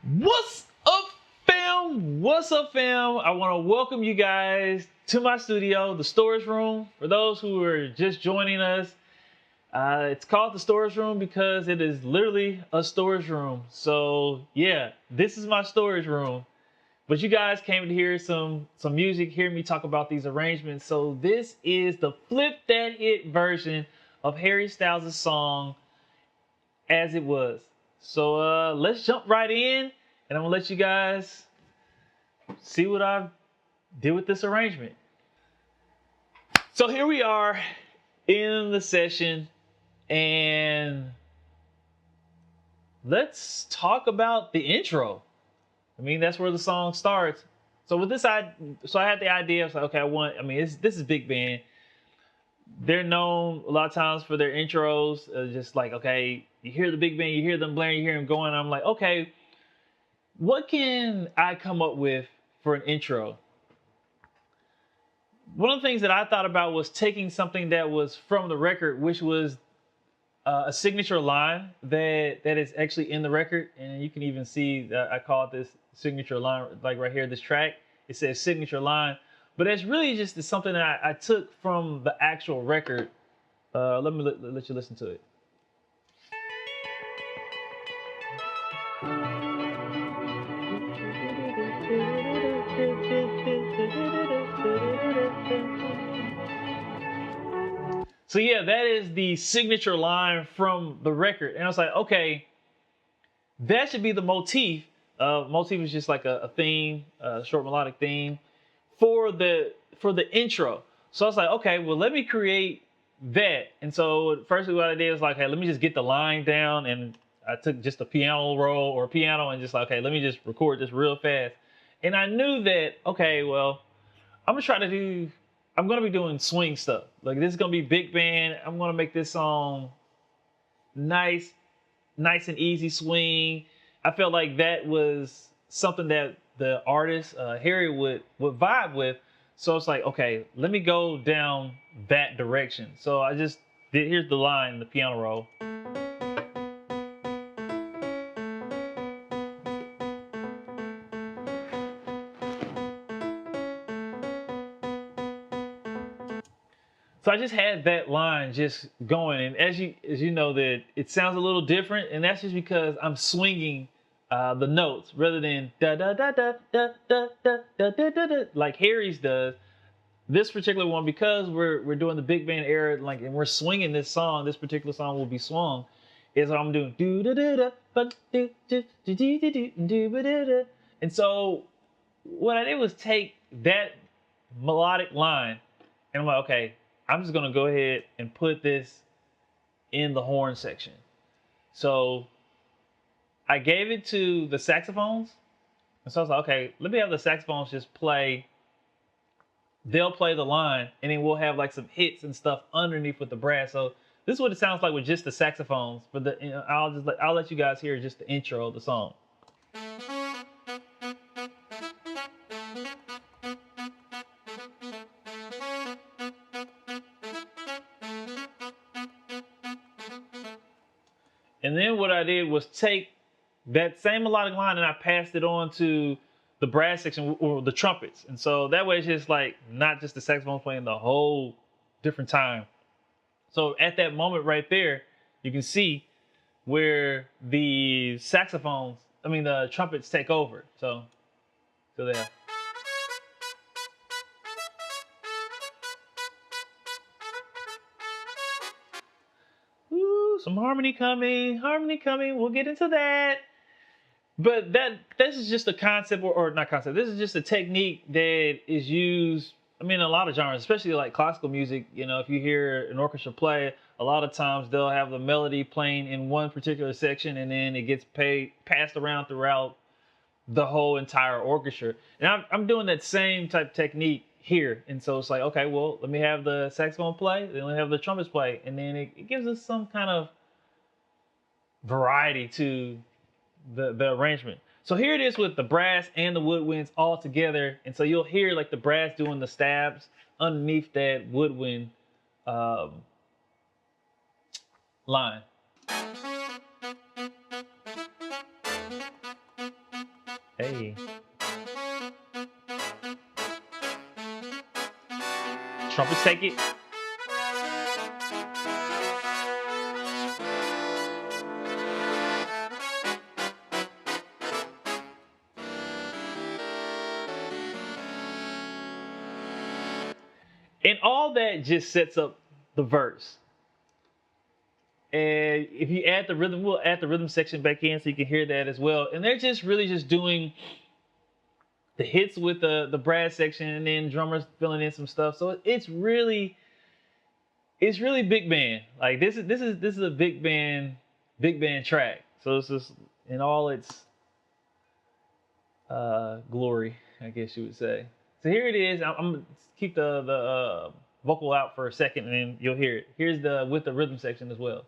What's up, fam? What's up, fam? I want to welcome you guys to my studio, the storage room. For those who are just joining us, it's called the storage room because it is literally a storage room. So yeah, this is my storage room. But you guys came to hear some music, hear me talk about these arrangements. So this is the Flip That Hit version of Harry Styles' song As It Was. So let's jump right in, and I'm gonna let you guys see what I did with this arrangement. So here we are in the session, and let's talk about the intro. I mean, that's where the song starts. So with this, I had the idea. I was like, okay, this is big band. They're known a lot of times for their intros, just like, okay, you hear the big band, you hear them blaring, you hear them going. I'm like, okay, what can I come up with for an intro? One of the things that I thought about was taking something that was from the record, which was a signature line that is actually in the record. And you can even see that I call it this signature line, like right here, this track, it says signature line. But it's really just something that I took from the actual record. Let me let you listen to it. So yeah, that is the signature line from the record. And I was like, okay, that should be the motif. Motif is just like a theme, a short melodic theme for the intro. So I was like, okay, well, let me create that. And so firstly what I did was like, hey, let me just get the line down, and I took just a piano roll or piano and just like, okay, let me just record this real fast. And I knew that, okay, well, I'm gonna be doing swing stuff. Like, this is gonna be big band. I'm gonna make this song nice and easy swing. I felt like that was something that the artist Harry would vibe with. So it's like, okay, let me go down that direction. So I just did. Here's the line, the piano roll. So I just had that line just going, and as you know, that it sounds a little different, and that's just because I'm swinging the notes rather than da da da da da da da da da da da like Harry's does. This particular one, because we're doing the big band era, like, and we're swinging this song. This particular song will be swung. Is I'm doing do da da da but do do do do do do do do. And so what I did was take that melodic line, and I'm like, okay, I'm just gonna go ahead and put this in the horn section. So I gave it to the saxophones. And so I was like, okay, let me have the saxophones just play. They'll play the line, and then we'll have like some hits and stuff underneath with the brass. So this is what it sounds like with just the saxophones. But I'll let you guys hear just the intro of the song. And then what I did was take that same melodic line and I passed it on to the brass section or the trumpets. And so that way it's just like not just the saxophone playing the whole different time. So at that moment right there, you can see where the the trumpets take over. So there. Ooh, some harmony coming. We'll get into that. But this is just a concept, or not concept. This is just a technique that is used. I mean, in a lot of genres, especially like classical music. You know, if you hear an orchestra play, a lot of times they'll have the melody playing in one particular section, and then it gets passed around throughout the whole entire orchestra. And I'm doing that same type of technique here. And so it's like, okay, well, let me have the saxophone play, then let me have the trumpets play, and then it gives us some kind of variety to the arrangement. So here it is with the brass and the woodwinds all together. And so you'll hear like the brass doing the stabs underneath that woodwind line. Hey. Trumpets take it. And all that just sets up the verse. And if you add the rhythm, we'll add the rhythm section back in so you can hear that as well. And they're just really just doing the hits with the brass section and then drummers filling in some stuff. So it's really big band. Like this is a big band track. So it's just in all its glory, I guess you would say. So here it is. I'm gonna keep the vocal out for a second and then you'll hear it. Here's the with the rhythm section as well.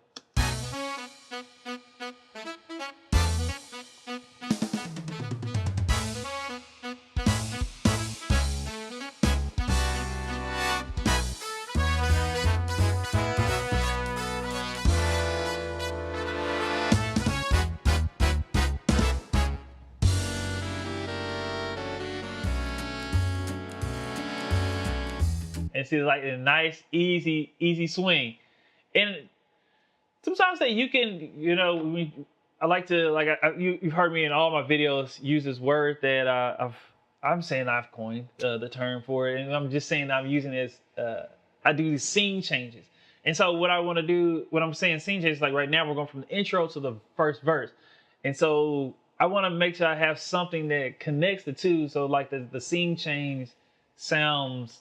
And see, like a nice, easy swing. And sometimes that you can, I like to, like, you've heard me in all my videos use this word that I'm saying I've coined the term for it. And I'm just saying I'm using it as, I do these scene changes. And so what I want to do, when I'm saying scene changes, like right now we're going from the intro to the first verse. And so I want to make sure I have something that connects the two. So like the scene change sounds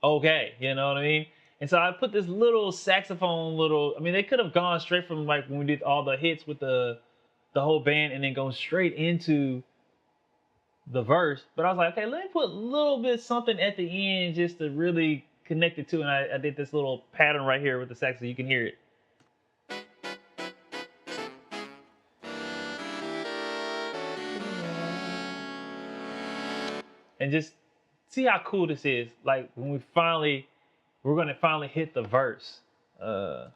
okay, you know what I mean? And so I put this little saxophone, they could have gone straight from like when we did all the hits with the whole band and then go straight into the verse. But I was like, okay, let me put a little bit something at the end just to really connect it to. And I did this little pattern right here with the sax so you can hear it. And just see how cool this is. Like when we're gonna finally hit the verse. I'm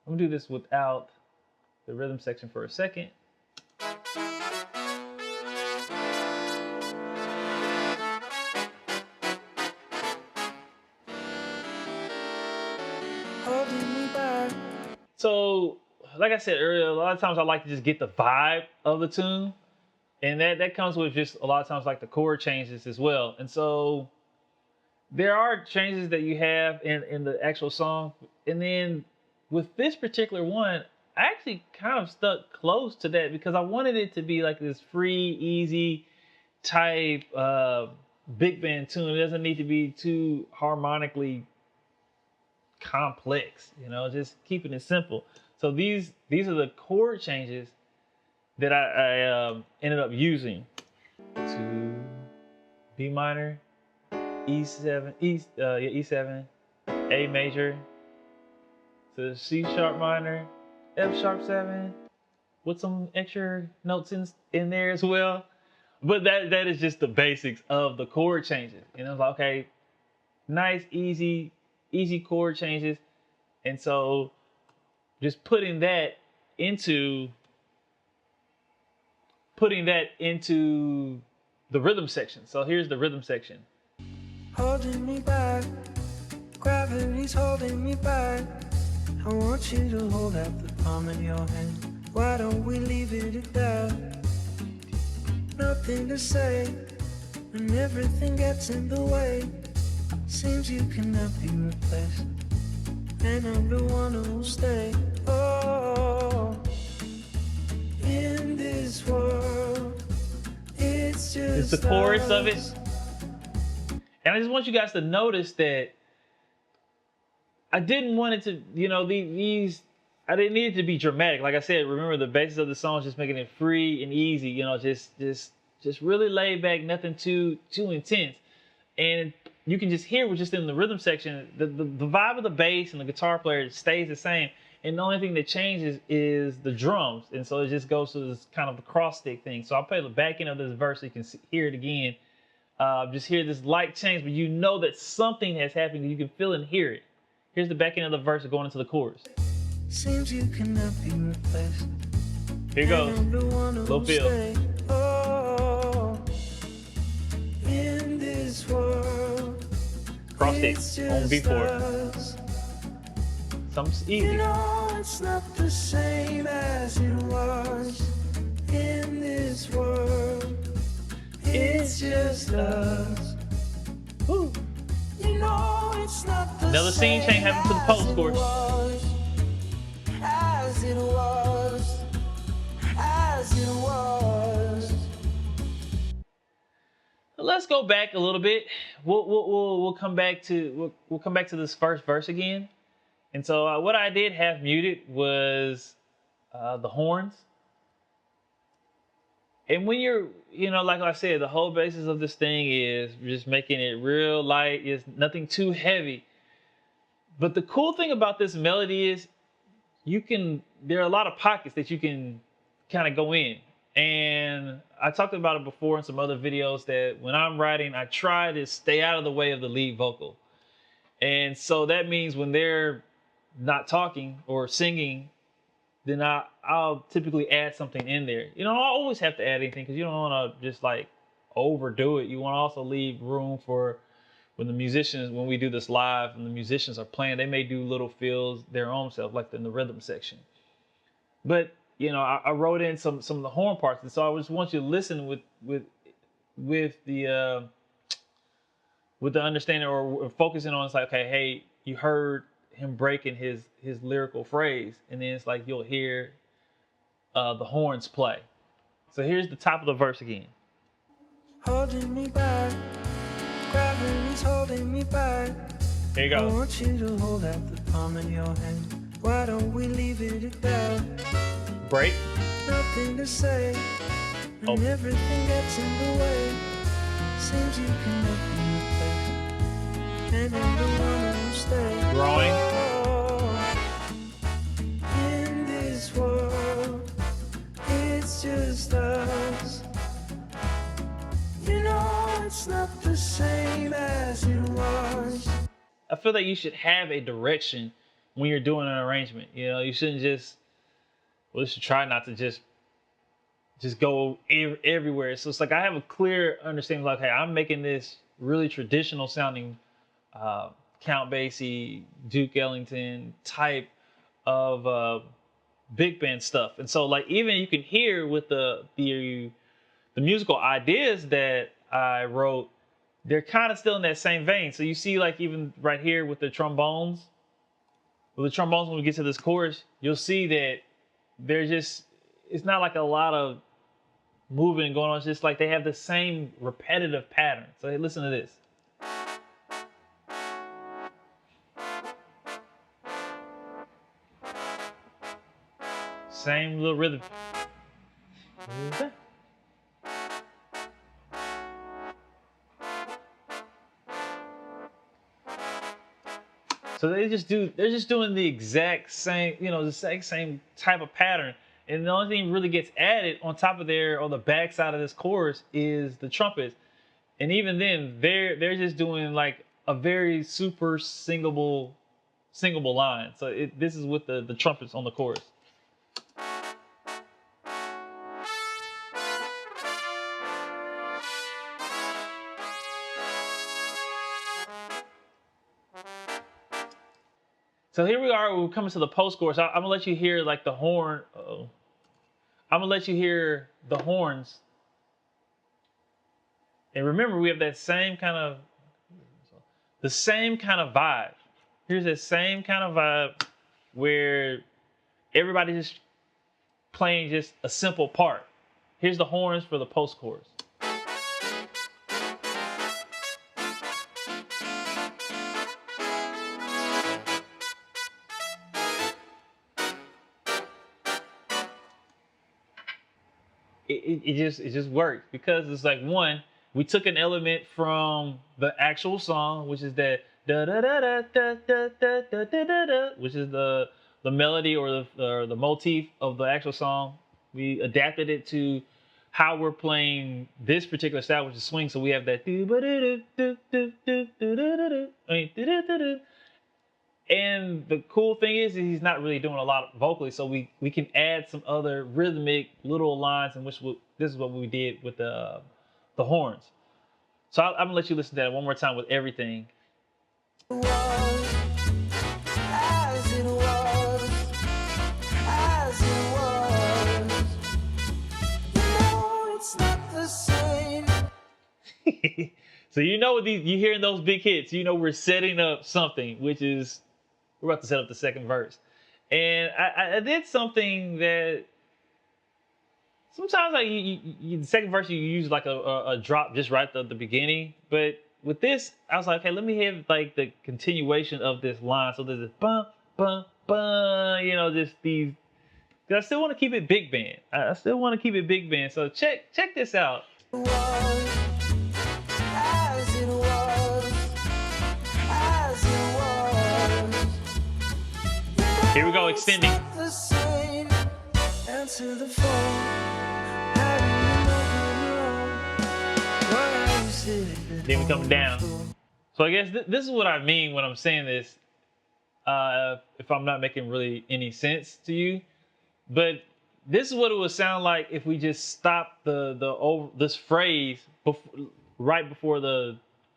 gonna do this without the rhythm section for a second. So, like I said earlier, a lot of times I like to just get the vibe of the tune. And that comes with just a lot of times like the chord changes as well. And so there are changes that you have in the actual song. And then with this particular one, I actually kind of stuck close to that because I wanted it to be like this free, easy type big band tune. It doesn't need to be too harmonically complex, just keeping it simple. So these are the chord changes that I ended up using. To B minor, E7, E7, A major, to C sharp minor, F sharp 7, with some extra notes in there as well. But that is just the basics of the chord changes. And I was like, okay, nice, easy chord changes. And so just putting that into the rhythm section. So here's the rhythm section. Holding me back, gravity's holding me back. I want you to hold out the palm of your hand. Why don't we leave it at that? Nothing to say when everything gets in the way. Seems you cannot be replaced, and I'm the one who will stay. Oh, in this world, it's the chorus of it. And I just want you guys to notice that I didn't want it to, I didn't need it to be dramatic. Like I said, remember the basis of the song is just making it free and easy, just really laid back, nothing too intense. And you can just hear just in the rhythm section, the vibe of the bass and the guitar player stays the same. And the only thing that changes is the drums. And so it just goes to this kind of a cross stick thing. So I'll play the back end of this verse so you can hear it again. Just hear this light change, but you know that something has happened. You can feel and hear it. Here's the back end of the verse going into the chorus. Seems you cannot be replaced. Here goes. Low feel. Oh, stick on V4. Something's easy. You know it's not the same as it was in this world. It's just us. Woo. You know it's not the Another scene change happened to the post chorus. As it was, as it was. Let's go back a little bit. We'll come back to this first verse again. And so what I did have muted was the horns. And when you're, like I said, the whole basis of this thing is just making it real light. It's nothing too heavy. But the cool thing about this melody is there are a lot of pockets that you can kind of go in. And I talked about it before in some other videos that when I'm writing, I try to stay out of the way of the lead vocal. And so that means when they're not talking or singing, then I'll typically add something in there. I always have to add anything because you don't want to just like overdo it. You want to also leave room for when we do this live and the musicians are playing, they may do little fills their own self, like in the rhythm section. But I wrote in some of the horn parts, and so I just want you to listen with the understanding or focusing on, it's like, okay, hey, you heard him breaking his lyrical phrase, and then it's like you'll hear the horns play. So here's the top of the verse again. Holding me back, gravity's holding me back. Here you I go. want you to hold out the palm of your hand. Why don't we leave it at that? Break. Nothing to say, and Open. everything gets in the way. Seems you can make me replace, and I'm the one who'll stay. Growing. In this world, it's just us. You know it's not the same as it was. I feel that you should have a direction when you're doing an arrangement. You shouldn't you should try not to just go everywhere. So it's like I have a clear understanding, like, hey, I'm making this really traditional sounding Count Basie, Duke Ellington type of big band stuff. And so like even you can hear with the musical ideas that I wrote, they're kind of still in that same vein. So you see, like even right here with the trombones, when we get to this chorus, you'll see that it's not like a lot of moving and going on. It's just like they have the same repetitive pattern. So hey, listen to this. Same little rhythm. So they're just doing the exact same, the exact same type of pattern. And the only thing really gets added on top of there, on the back side of this chorus, is the trumpets. And even then, they're just doing like a very super singable line. So this is with the trumpets on the chorus. So here we are, we're coming to the post-chorus. I'm gonna let you hear like the horn. I'm gonna let you hear the horns. And remember, we have that same kind of vibe. Here's that same kind of vibe where everybody's just playing just a simple part. Here's the horns for the post-chorus. It just works because it's like, one, we took an element from the actual song, which is that da da da da da da da da da da, which is the melody or the motif of the actual song. We adapted it to how we're playing this particular style, which is swing. So we have that and the cool thing is he's not really doing a lot vocally, so we can add some other rhythmic little lines, in which this is what we did with the horns. So I'm gonna let you listen to that one more time with everything. Was, as it was, as it was. No, it's not the same. So you know, with these, you hearing those big hits, you know we're setting up something, which is we're about to set up the second verse. And I did something that sometimes, like the second verse, you use like a drop just right at the beginning. But with this, I was like, okay, let me have like the continuation of this line. So there's this bum, bum, bum, you know, just these. Cause I still want to keep it big band. I still want to keep it big band. So check this out. Was, as it was, as it was. Here we go, extending. It's not the same. Answer the phone. How do you know you're alone? Why are you sitting Then we come on the down. floor? So I guess this is what I mean when I'm saying this. If I'm not making really any sense to you, but this is what it would sound like if we just stopped this phrase right before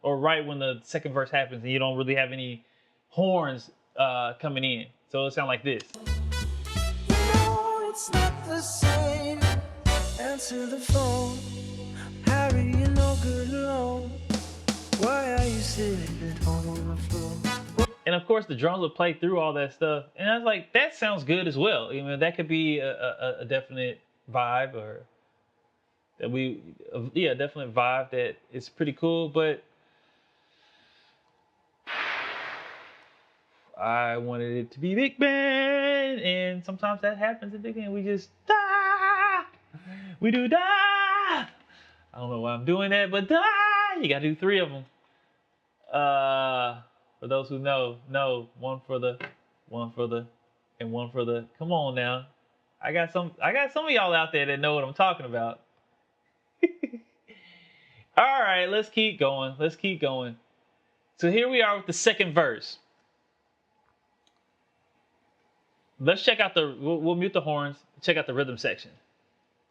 right when the second verse happens, and you don't really have any horns coming in. So it sound like this. No, it's not the same. Answer the phone. Harry, you're no good alone. Why are you sitting at home on the floor? And of course, the drums would play through all that stuff, and I was like, that sounds good as well. I mean, that could be a definite vibe, or definite vibe that is pretty cool. But I wanted it to be big band, and sometimes that happens in big band. We just da, we do da. I don't know why I'm doing that, but da. You gotta do 3 of them. For those who know, one for the, and one for the. Come on now, I got some of y'all out there that know what I'm talking about. All right, let's keep going. So here we are with the second verse. Let's check out we'll mute the horns. Check out the rhythm section.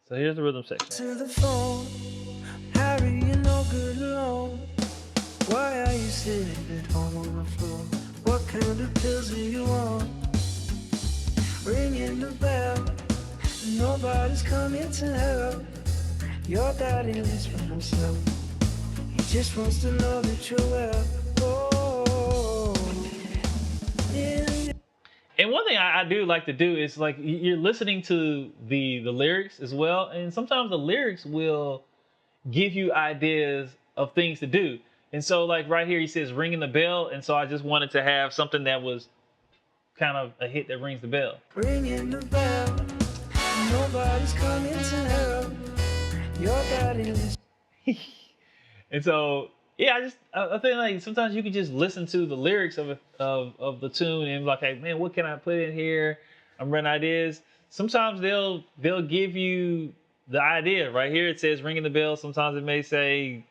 So here's the rhythm section. To the phone. Harry, you're no good alone. Why are you sitting at home on the floor? What kind of pills are you on? Ringing the bell. Nobody's coming to help. Your daddy lives for himself. He just wants to know that you're well. Oh, And one thing I do like to do is, like, you're listening to the lyrics as well, and sometimes the lyrics will give you ideas of things to do. And so, like right here, he says ringing the bell, and so I just wanted to have something that was kind of a hit that rings the bell. ringing the bell. Nobody's coming to help. Your daddy lives. And so, yeah, I think like sometimes you can just listen to the lyrics of the tune and be like, hey man, what can I put in here? I'm running ideas. Sometimes they'll give you the idea. Right here it says ringing the bell. Sometimes it may say,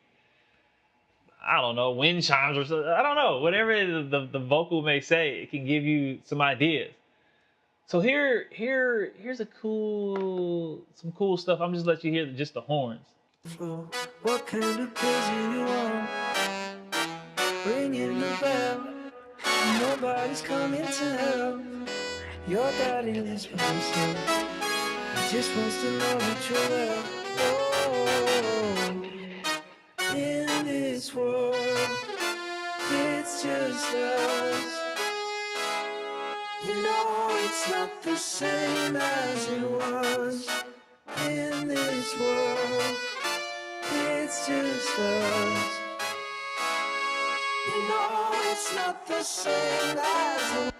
I don't know, wind chimes or something. I don't know, whatever the vocal may say, it can give you some ideas. So here's some cool stuff. I'm just let you hear just the horns. What kind of pills are you on? Ringing the bell. Nobody's coming to help. Your daddy lives for himself. He just wants to know that you're well. Oh, in this world, it's just us. You know it's not the same as it was. In this world, it's just us. You know it's not the same as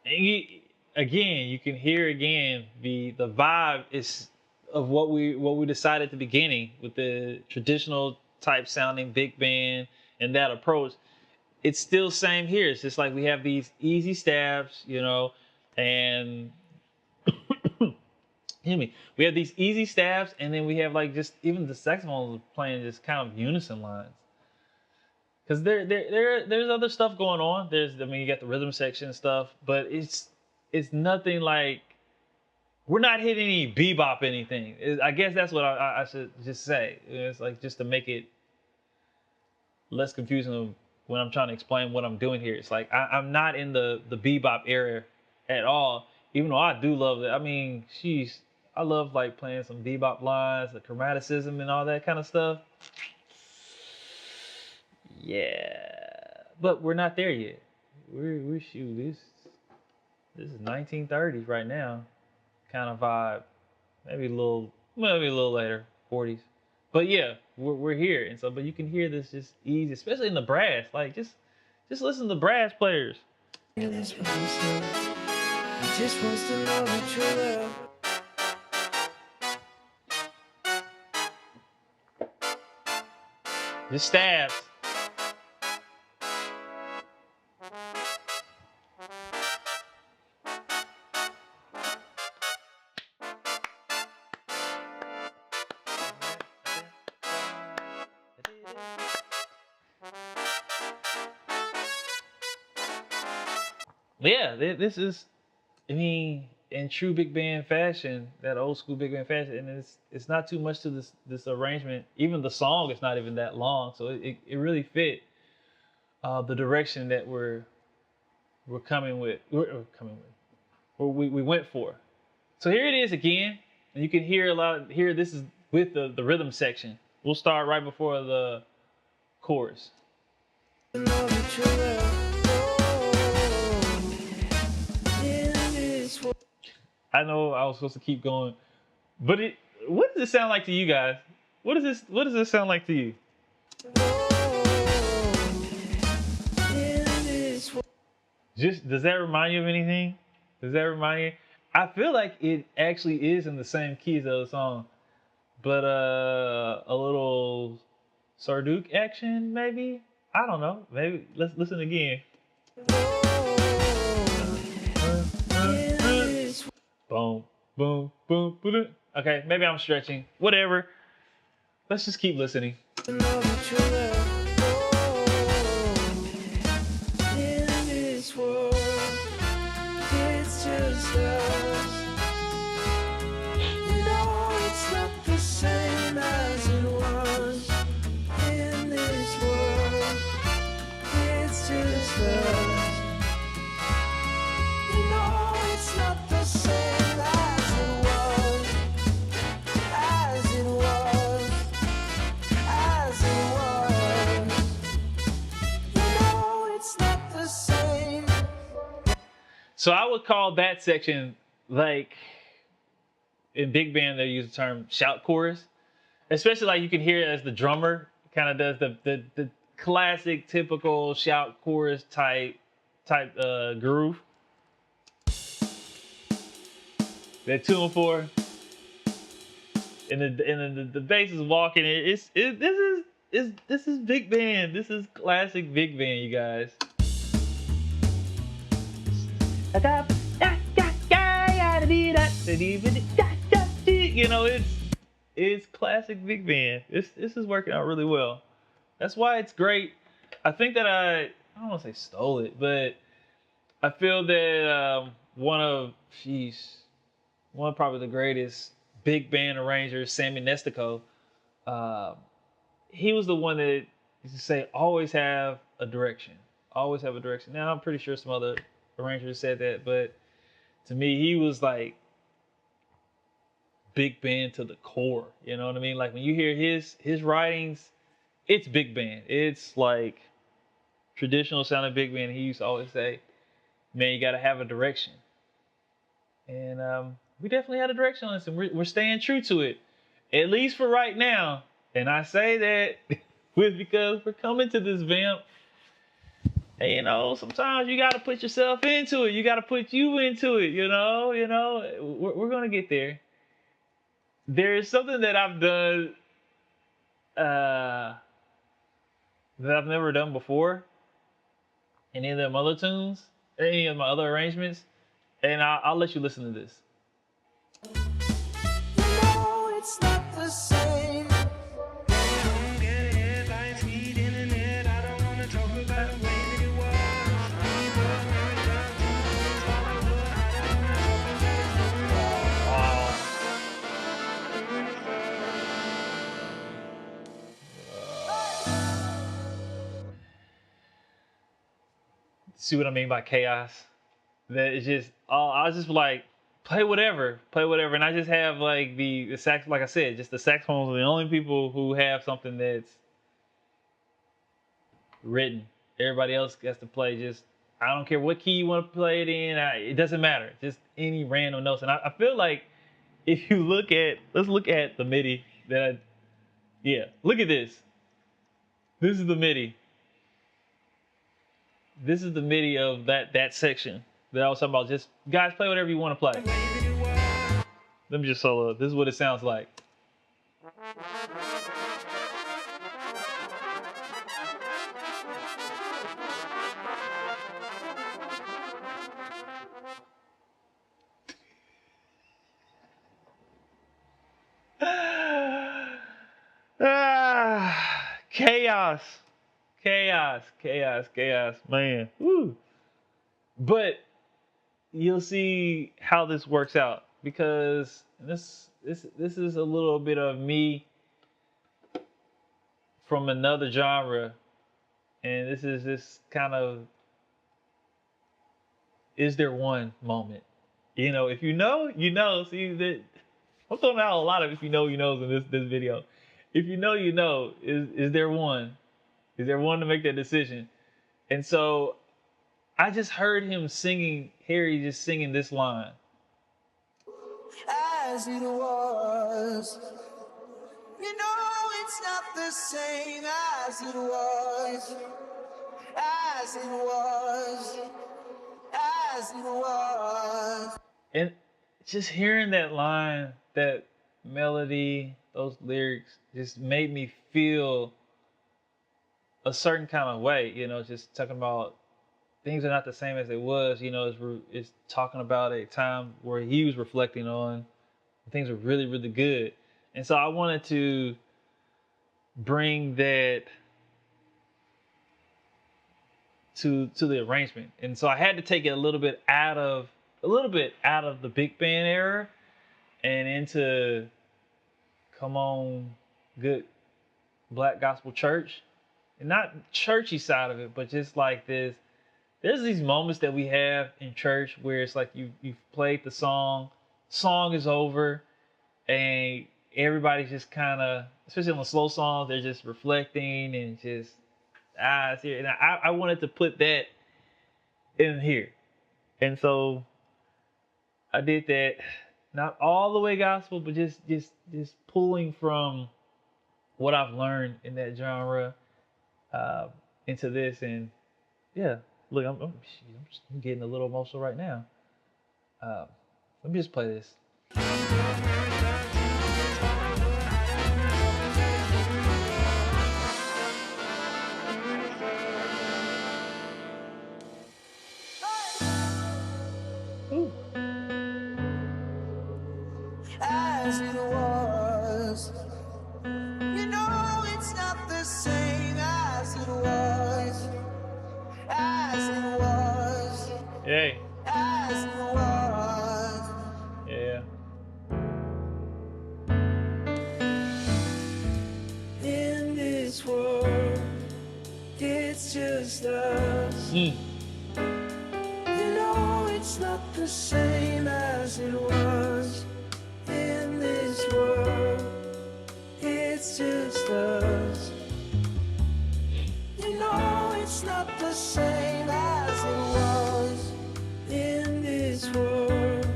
it. And you can hear again the vibe is of what we decided at the beginning with the traditional type sounding big band and that approach. It's still same here. It's just like we have these easy stabs, you know, and hear me. We have these easy stabs, and then we have like just even the saxophones playing just kind of unison lines. Because there's other stuff going on. You got the rhythm section and stuff, but it's nothing like, we're not hitting any bebop anything. I guess that's what I should just say. It's like just to make it less confusing of when I'm trying to explain what I'm doing here. It's like I'm not in the bebop era at all, even though I do love it. I mean, I love like playing some bebop lines, the chromaticism and all that kind of stuff. Yeah, but we're not there yet. We're shoot this is 1930s right now, kind of vibe. Maybe a little later, 40s. But yeah, we're here, and so but you can hear this just easy, especially in the brass. Like just listen to the brass players. He just wants to know that you're love. Just stabs. Yeah, this is, I mean, in true big band fashion, that old school big band fashion, and it's not too much to this arrangement. Even the song is not even that long, so it really fit the direction that we're coming with. Or we went for. So here it is again, and you can hear a lot. Here, this is with the rhythm section. We'll start right before the chorus. I know I was supposed to keep going, but what does it sound like to you guys? What does this sound like to you? Just does that remind you of anything? Does that remind you? I feel like it actually is in the same key as the other song, but a little Sarduk action maybe. I don't know. Maybe let's listen again. Boom, boom, boom, boom. Okay, maybe I'm stretching. Whatever. Let's just keep listening. So I would call that section, like in big band they use the term shout chorus, especially like you can hear it as the drummer kind of does the classic typical shout chorus type groove. That 2 and 4, and the bass is walking. This is big band. This is classic big band, you guys. You know, it's classic big band. This is working out really well. That's why it's great. I think that I don't want to say stole it, but I feel that one of probably the greatest big band arrangers, Sammy Nestico, he was the one that used to say, always have a direction. Always have a direction. Now, I'm pretty sure some other arrangers said that, but to me, he was like big band to the core. You know what I mean? Like when you hear his writings, it's big band. It's like traditional sounding big band. He used to always say, man, you got to have a direction. And we definitely had a direction on this, and we're staying true to it, at least for right now. And I say that because we're coming to this vamp. And, you know, sometimes you got to put yourself into it. You got to put you into it, you know. We're going to get there. There is something that I've done that I've never done before in any of them other tunes, any of my other arrangements. And I'll let you listen to this. No, it's not the same. See what I mean by chaos? That it's just, I was just like, play whatever, and I just have like the sax, like I said, just the saxophones are the only people who have something that's written. Everybody else gets to play just, I don't care what key you want to play it in, it doesn't matter, just any random notes. And I feel like if you let's look at the MIDI look at this. This is the MIDI. This is the MIDI of that section that I was talking about. Just guys, play whatever you want to play. Let me just solo. This is what it sounds like. Chaos. Chaos, man. Woo. But you'll see how this works out, because this is a little bit of me from another genre, and this is this kind of is there one moment. You know, if you know, you know. See that I'm throwing out a lot of if you know, you knows in this video. If you know, you know. Is there one? Is there one to make that decision? And so I just heard him singing, Harry just singing this line. As it was, you know it's not the same as it was, as it was, as it was. And just hearing that line, that melody, those lyrics just made me feel a certain kind of way, you know, just talking about things are not the same as it was, you know, it's talking about a time where he was reflecting on things were really, really good. And so I wanted to bring that to the arrangement. And so I had to take it a little bit out of the big band era and into come on, good black gospel church. And not churchy side of it, but just like this. There's these moments that we have in church where it's like you've played the song is over, and everybody's just kind of, especially on the slow songs, they're just reflecting and just it's here. And I wanted to put that in here, and so I did that. Not all the way gospel, but just pulling from what I've learned in that genre into this. And yeah, look, I'm getting a little emotional right now. Let me just play this. Ooh. As it was, you know it's not the same as it was, as it was, Yay. as it was. Yeah. In this world, it's just us. You know it's not the same as it was. In this world, it's just us. You know it's not the same as it was. In this world,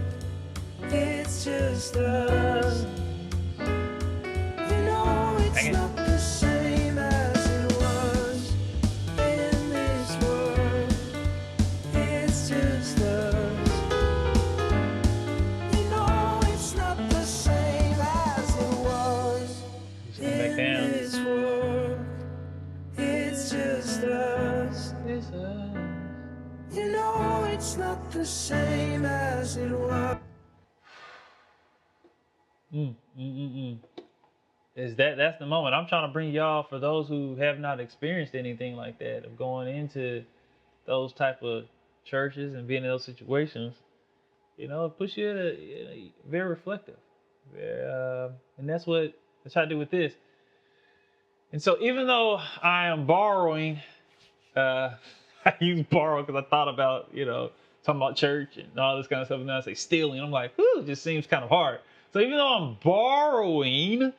it's just us. You know it's not the same as it was. In this world, it's just us. You know it's not the same as it was. Just come back down. This world, it's just us. It's us. You know it's not the same as it was. That's the moment. I'm trying to bring y'all, for those who have not experienced anything like that, of going into those type of churches and being in those situations, you know, it puts you in a very reflective. And that's what I try to do with this. And so even though I am borrowing, I I use borrow because I thought about, talking about church and all this kind of stuff. And then I say stealing. I'm like, whew, it just seems kind of hard. So even though I'm borrowing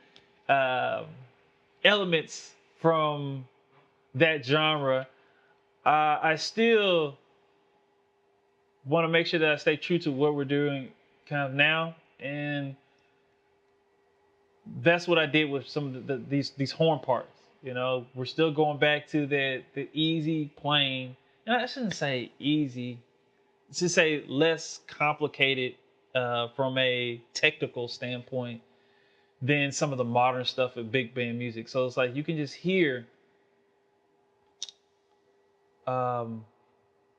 elements from that genre, I still want to make sure that I stay true to what we're doing kind of now. And that's what I did with some of these horn parts. We're still going back to the easy playing. And I shouldn't say easy. To say less complicated from a technical standpoint than some of the modern stuff with big band music. So it's like you can just hear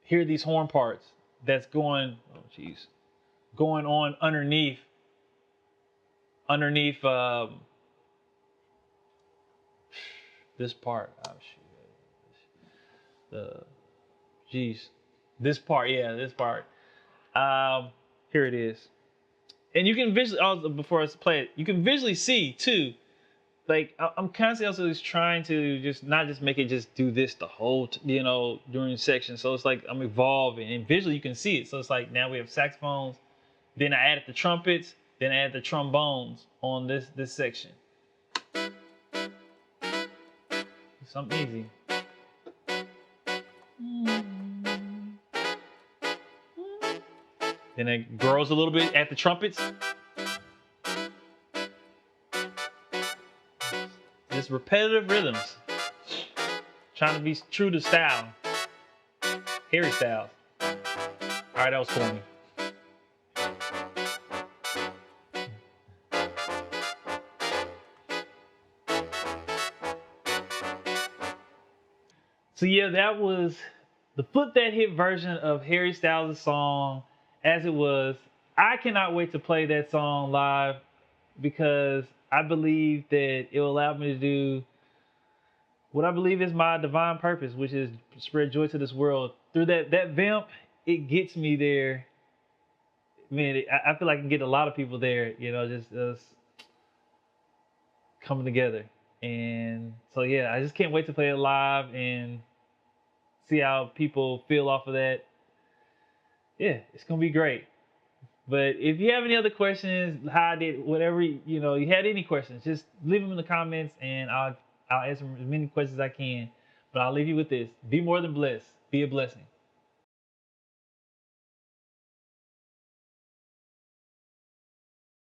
these horn parts that's going on underneath this part. Oh shoot. This part, this part. Here it is. And you can visually, before I play it, you can visually see too. Like I'm constantly also just trying to just not just make it just do this the whole, during the section. So it's like I'm evolving, and visually you can see it. So it's like now we have saxophones, then I added the trumpets, then I added the trombones on this section. Something easy. Then it grows a little bit at the trumpets. Just repetitive rhythms. Trying to be true to style. Harry Styles. All right, that was corny. So yeah, that was the Flip That Hit version of Harry Styles' song As It Was. I cannot wait to play that song live because I believe that it will allow me to do what I believe is my divine purpose, which is spread joy to this world. Through that vamp, it gets me there. Man, I feel like I can get a lot of people there, just us coming together. And so, yeah, I just can't wait to play it live and see how people feel off of that. Yeah, it's going to be great. But if you have any other questions, how I did, whatever, you had any questions, just leave them in the comments and I'll answer as many questions as I can. But I'll leave you with this. Be more than blessed. Be a blessing.